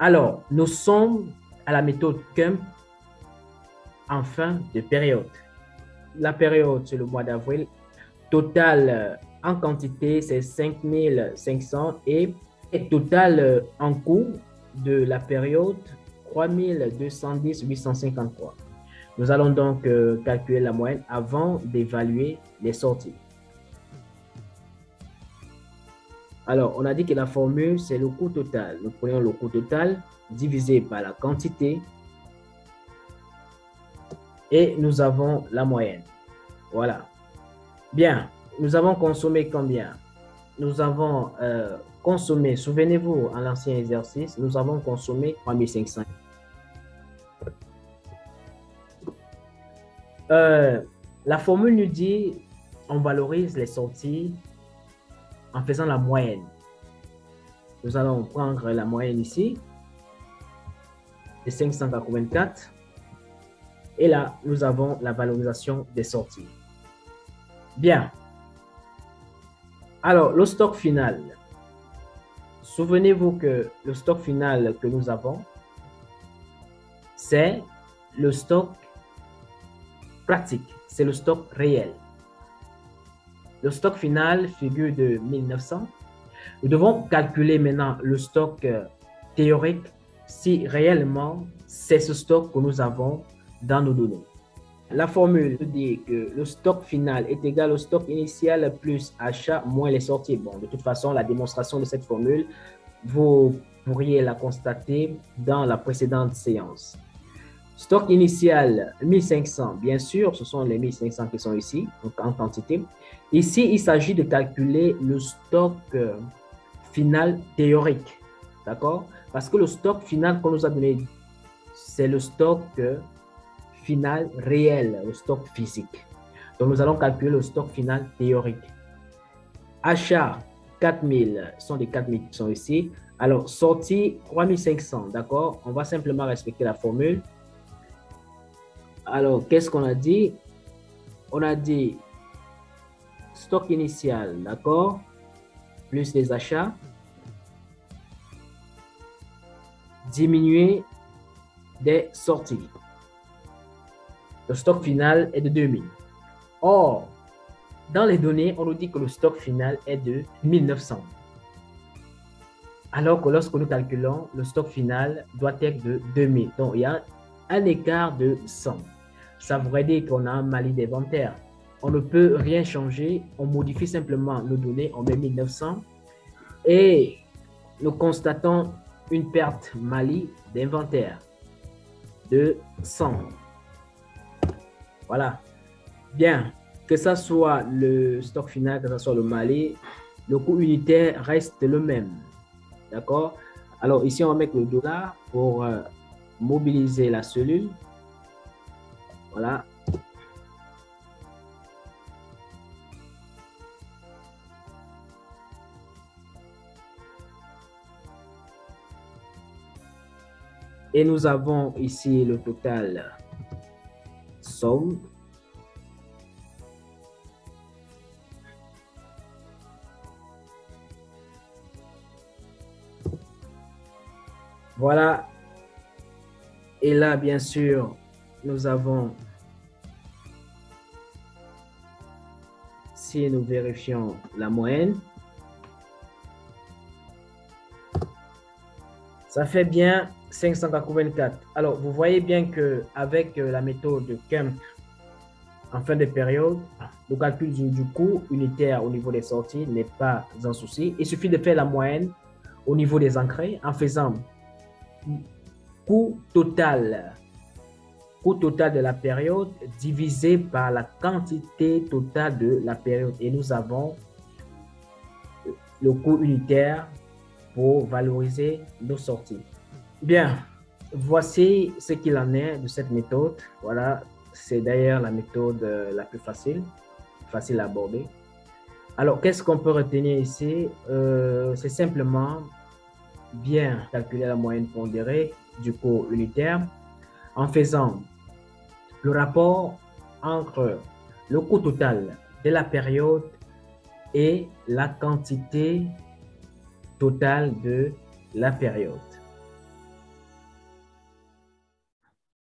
Alors, nous sommes à la méthode CUMP en fin de période. La période, c'est le mois d'avril. Total en quantité, c'est 5500 et total en coût de la période, 3210 853. Nous allons donc calculer la moyenne avant d'évaluer les sorties. Alors, on a dit que la formule, c'est le coût total. Nous prenons le coût total divisé par la quantité et nous avons la moyenne. Voilà. Bien, nous avons consommé combien? Nous avons consommé, souvenez-vous, à l'ancien exercice, nous avons consommé 3500. La formule nous dit, on valorise les sorties en faisant la moyenne. Nous allons prendre la moyenne ici, de 584. Et là, nous avons la valorisation des sorties. Bien. Alors, le stock final. Souvenez-vous que le stock final que nous avons, c'est le stock pratique, c'est le stock réel. Le stock final figure de 1900. Nous devons calculer maintenant le stock théorique si réellement c'est ce stock que nous avons dans nos données. La formule dit que le stock final est égal au stock initial plus achat moins les sorties. Bon, de toute façon, la démonstration de cette formule, vous pourriez la constater dans la précédente séance. Stock initial 1500, bien sûr, ce sont les 1500 qui sont ici, donc en quantité. Ici, il s'agit de calculer le stock final théorique, d'accord? Parce que le stock final qu'on nous a donné, c'est le stock final réel, le stock physique. Donc, nous allons calculer le stock final théorique. Achat 4000 sont des 4000 qui sont ici. Alors, sortie 3500, d'accord? On va simplement respecter la formule. Alors, qu'est-ce qu'on a dit? On a dit stock initial, d'accord? Plus les achats. Diminuer des sorties. Le stock final est de 2000. Or, dans les données, on nous dit que le stock final est de 1900. Alors que lorsque nous calculons, le stock final doit être de 2000. Donc, il y a un écart de 100. Ça voudrait dire qu'on a un mali d'inventaire. On ne peut rien changer. On modifie simplement nos données. On met 1900. Et nous constatons une perte mali d'inventaire de 100. Voilà. Bien, que ce soit le stock final, que ce soit le mali, le coût unitaire reste le même. D'accord? Alors ici, on va mettre le dollar pour mobiliser la cellule. Voilà. Et nous avons ici le total somme. Voilà. Et là, bien sûr, nous avons, si nous vérifions la moyenne, ça fait bien 584. Alors, vous voyez bien qu'avec la méthode CUMP en fin de période, le calcul du coût unitaire au niveau des sorties n'est pas un souci. Il suffit de faire la moyenne au niveau des entrées en faisant coût total de la période divisé par la quantité totale de la période. Et nous avons le coût unitaire pour valoriser nos sorties. Bien, voici ce qu'il en est de cette méthode. Voilà, c'est d'ailleurs la méthode la plus facile à aborder. Alors, qu'est-ce qu'on peut retenir ici? C'est simplement bien calculer la moyenne pondérée du coût unitaire en faisant le rapport entre le coût total de la période et la quantité totale de la période.